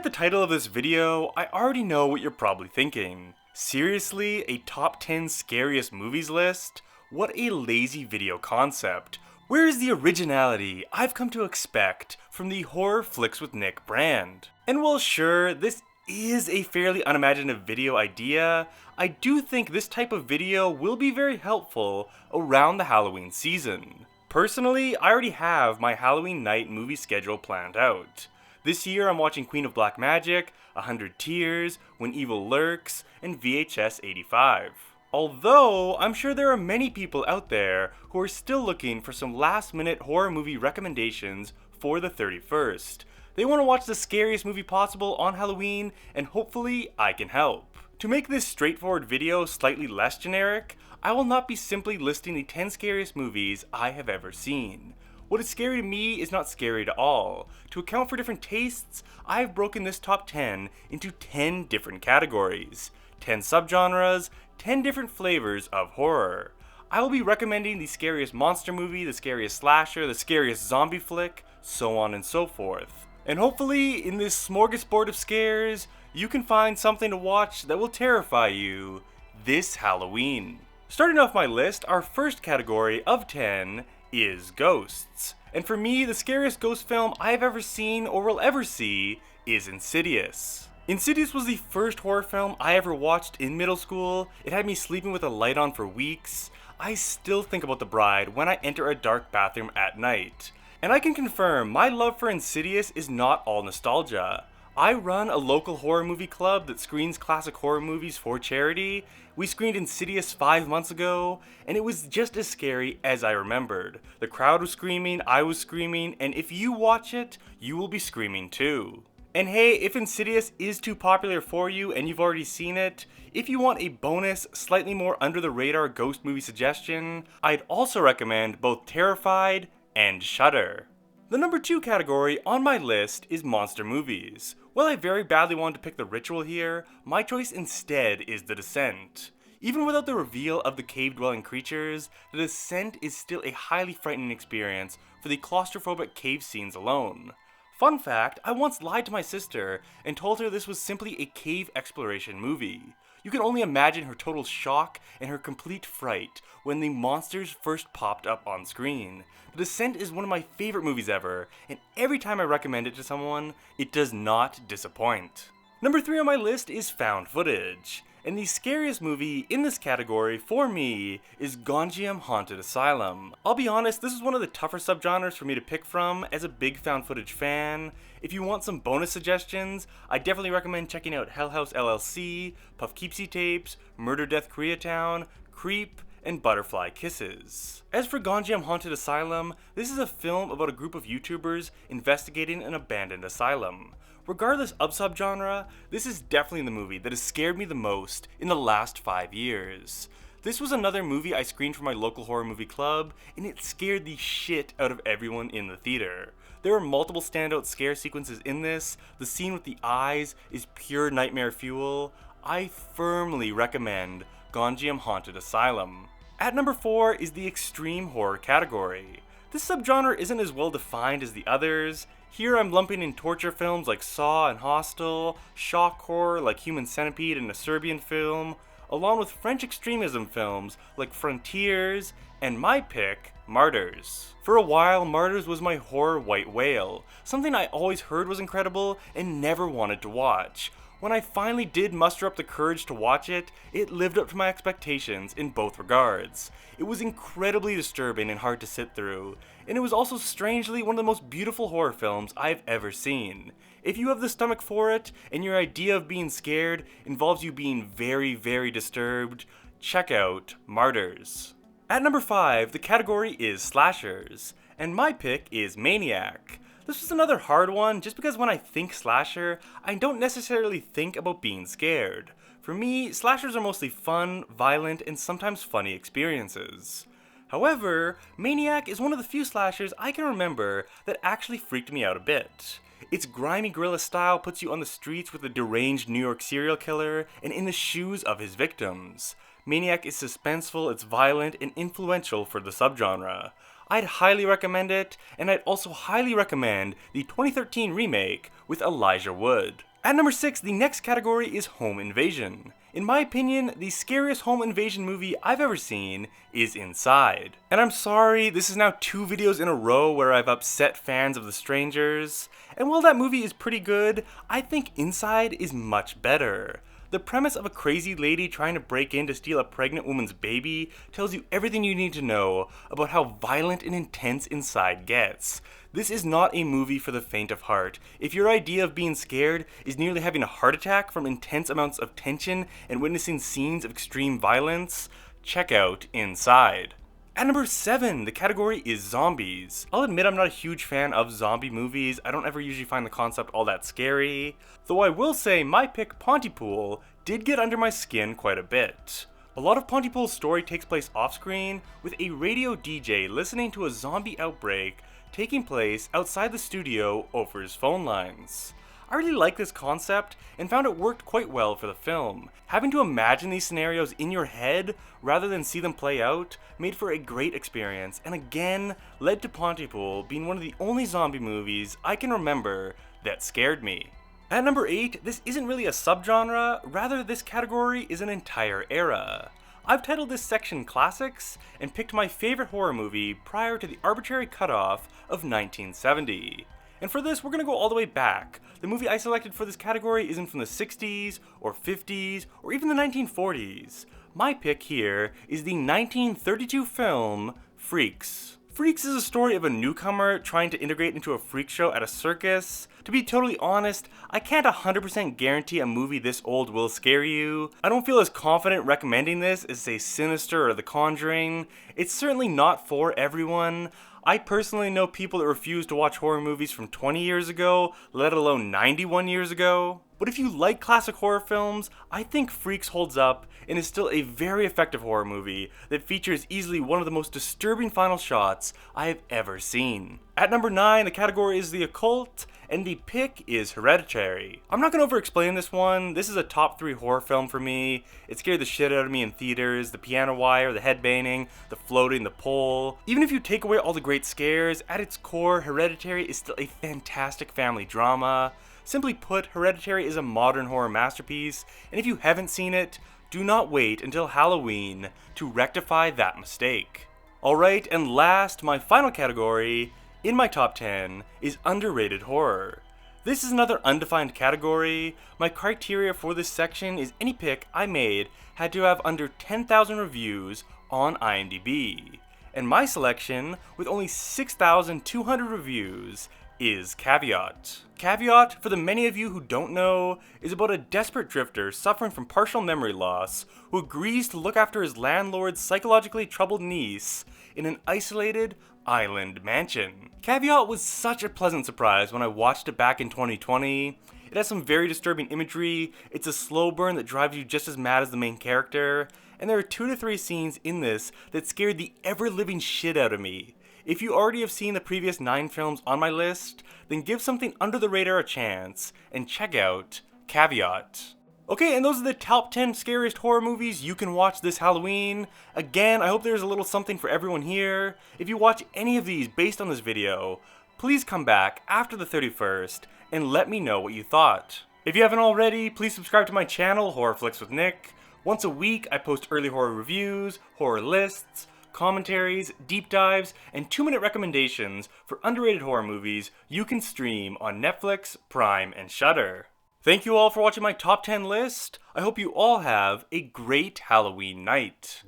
the title of this video, I already know what you're probably thinking. Seriously, a top 10 scariest movies list? What a lazy video concept. Where is the originality I've come to expect from the Horror Flicks with Nick brand? And while sure, this is a fairly unimaginative video idea, I do think this type of video will be very helpful around the Halloween season. Personally, I already have my Halloween night movie schedule planned out. This year I'm watching Queen of Black Magic, 100 Tears, When Evil Lurks, and VHS 85. Although, I'm sure there are many people out there who are still looking for some last-minute horror movie recommendations for the 31st. They want to watch the scariest movie possible on Halloween, and hopefully I can help. To make this straightforward video slightly less generic, I will not be simply listing the 10 scariest movies I have ever seen. What is scary to me is not scary at all. To account for different tastes, I've broken this top 10 into 10 different categories, 10 subgenres, 10 different flavors of horror. I will be recommending the scariest monster movie, the scariest slasher, the scariest zombie flick, so on and so forth. And hopefully, in this smorgasbord of scares, you can find something to watch that will terrify you this Halloween. Starting off my list, our first category of 10 is ghosts. And for me, the scariest ghost film I've ever seen or will ever see is Insidious. Insidious was the first horror film I ever watched in middle school. It had me sleeping with a light on for weeks. I still think about the bride when I enter a dark bathroom at night. And I can confirm, my love for Insidious is not all nostalgia. I run a local horror movie club that screens classic horror movies for charity. We screened Insidious 5 months ago, and it was just as scary as I remembered. The crowd was screaming, I was screaming, and if you watch it, you will be screaming too. And hey, if Insidious is too popular for you and you've already seen it, if you want a bonus, slightly more under the radar ghost movie suggestion, I'd also recommend both Terrified and Shudder. The number 2 category on my list is monster movies. While I very badly wanted to pick The Ritual here, my choice instead is The Descent. Even without the reveal of the cave-dwelling creatures, The Descent is still a highly frightening experience for the claustrophobic cave scenes alone. Fun fact, I once lied to my sister and told her this was simply a cave exploration movie. You can only imagine her total shock and her complete fright when the monsters first popped up on screen. The Descent is one of my favorite movies ever, and every time I recommend it to someone, it does not disappoint. Number 3 on my list is found footage, and the scariest movie in this category for me is Gonjiam Haunted Asylum. I'll be honest, this is one of the tougher subgenres for me to pick from as a big found footage fan. If you want some bonus suggestions, I definitely recommend checking out Hell House LLC, Poughkeepsie Tapes, Murder Death Koreatown, Creep, and Butterfly Kisses. As for Gonjiam Haunted Asylum, this is a film about a group of YouTubers investigating an abandoned asylum. Regardless of subgenre, this is definitely the movie that has scared me the most in the last 5 years. This was another movie I screened for my local horror movie club, and it scared the shit out of everyone in the theater. There are multiple standout scare sequences in this. The scene with the eyes is pure nightmare fuel. I firmly recommend Gonjiam Haunted Asylum. At number 4 is the extreme horror category. This subgenre isn't as well defined as the others. Here I'm lumping in torture films like Saw and Hostel, shock horror like Human Centipede and a Serbian film, along with French extremism films like Frontiers, and my pick, Martyrs. For a while, Martyrs was my horror white whale, something I always heard was incredible and never wanted to watch. When I finally did muster up the courage to watch it, it lived up to my expectations in both regards. It was incredibly disturbing and hard to sit through, and it was also strangely one of the most beautiful horror films I've ever seen. If you have the stomach for it, and your idea of being scared involves you being very, very disturbed, check out Martyrs. At number 5, the category is slashers, and my pick is Maniac. This was another hard one just because when I think slasher, I don't necessarily think about being scared. For me, slashers are mostly fun, violent, and sometimes funny experiences. However, Maniac is one of the few slashers I can remember that actually freaked me out a bit. Its grimy guerrilla style puts you on the streets with a deranged New York serial killer and in the shoes of his victims. Maniac is suspenseful, it's violent, and influential for the subgenre. I'd highly recommend it, and I'd also highly recommend the 2013 remake with Elijah Wood. At number 6, the next category is home invasion. In my opinion, the scariest home invasion movie I've ever seen is Inside. And I'm sorry, this is now 2 videos in a row where I've upset fans of The Strangers. And while that movie is pretty good, I think Inside is much better. The premise of a crazy lady trying to break in to steal a pregnant woman's baby tells you everything you need to know about how violent and intense Inside gets. This is not a movie for the faint of heart. If your idea of being scared is nearly having a heart attack from intense amounts of tension and witnessing scenes of extreme violence, check out Inside. At number 7, the category is zombies. I'll admit I'm not a huge fan of zombie movies. I don't ever usually find the concept all that scary. Though I will say my pick Pontypool did get under my skin quite a bit. A lot of Pontypool's story takes place off-screen, with a radio DJ listening to a zombie outbreak taking place outside the studio over his phone lines. I really like this concept and found it worked quite well for the film. Having to imagine these scenarios in your head rather than see them play out made for a great experience, and again led to Pontypool being one of the only zombie movies I can remember that scared me. At number 8, this isn't really a subgenre, rather this category is an entire era. I've titled this section Classics and picked my favorite horror movie prior to the arbitrary cutoff of 1970. And for this, we're going to go all the way back. The movie I selected for this category isn't from the 60s, or 50s, or even the 1940s. My pick here is the 1932 film, Freaks. Freaks is a story of a newcomer trying to integrate into a freak show at a circus. To be totally honest, I can't 100% guarantee a movie this old will scare you. I don't feel as confident recommending this as say Sinister or The Conjuring. It's certainly not for everyone. I personally know people that refuse to watch horror movies from 20 years ago, let alone 91 years ago. But if you like classic horror films, I think Freaks holds up and is still a very effective horror movie that features easily one of the most disturbing final shots I have ever seen. At number 9, the category is the Occult, and the pick is Hereditary. I'm not going to over-explain this one. This is a top 3 horror film for me. It scared the shit out of me in theaters. The piano wire, the headbanging, the floating, the pole. Even if you take away all the great scares, at its core, Hereditary is still a fantastic family drama. Simply put, Hereditary is a modern horror masterpiece, and if you haven't seen it, do not wait until Halloween to rectify that mistake. Alright, and last, my final category in my top 10 is underrated horror. This is another undefined category. My criteria for this section is any pick I made had to have under 10,000 reviews on IMDb. And my selection, with only 6,200 reviews, is Caveat. Caveat, for the many of you who don't know, is about a desperate drifter suffering from partial memory loss who agrees to look after his landlord's psychologically troubled niece in an isolated island mansion. Caveat was such a pleasant surprise when I watched it back in 2020. It has some very disturbing imagery, it's a slow burn that drives you just as mad as the main character, and there are 2 to 3 scenes in this that scared the ever-living shit out of me. If you already have seen the previous 9 films on my list, then give something under the radar a chance and check out Caveat. Okay, and those are the top 10 scariest horror movies you can watch this Halloween. Again, I hope there's a little something for everyone here. If you watch any of these based on this video, please come back after the 31st and let me know what you thought. If you haven't already, please subscribe to my channel, Horror Flicks with Nick. Once a week, I post early horror reviews, horror lists, commentaries, deep dives, and 2-minute recommendations for underrated horror movies you can stream on Netflix, Prime, and Shudder. Thank you all for watching my top 10 list. I hope you all have a great Halloween night.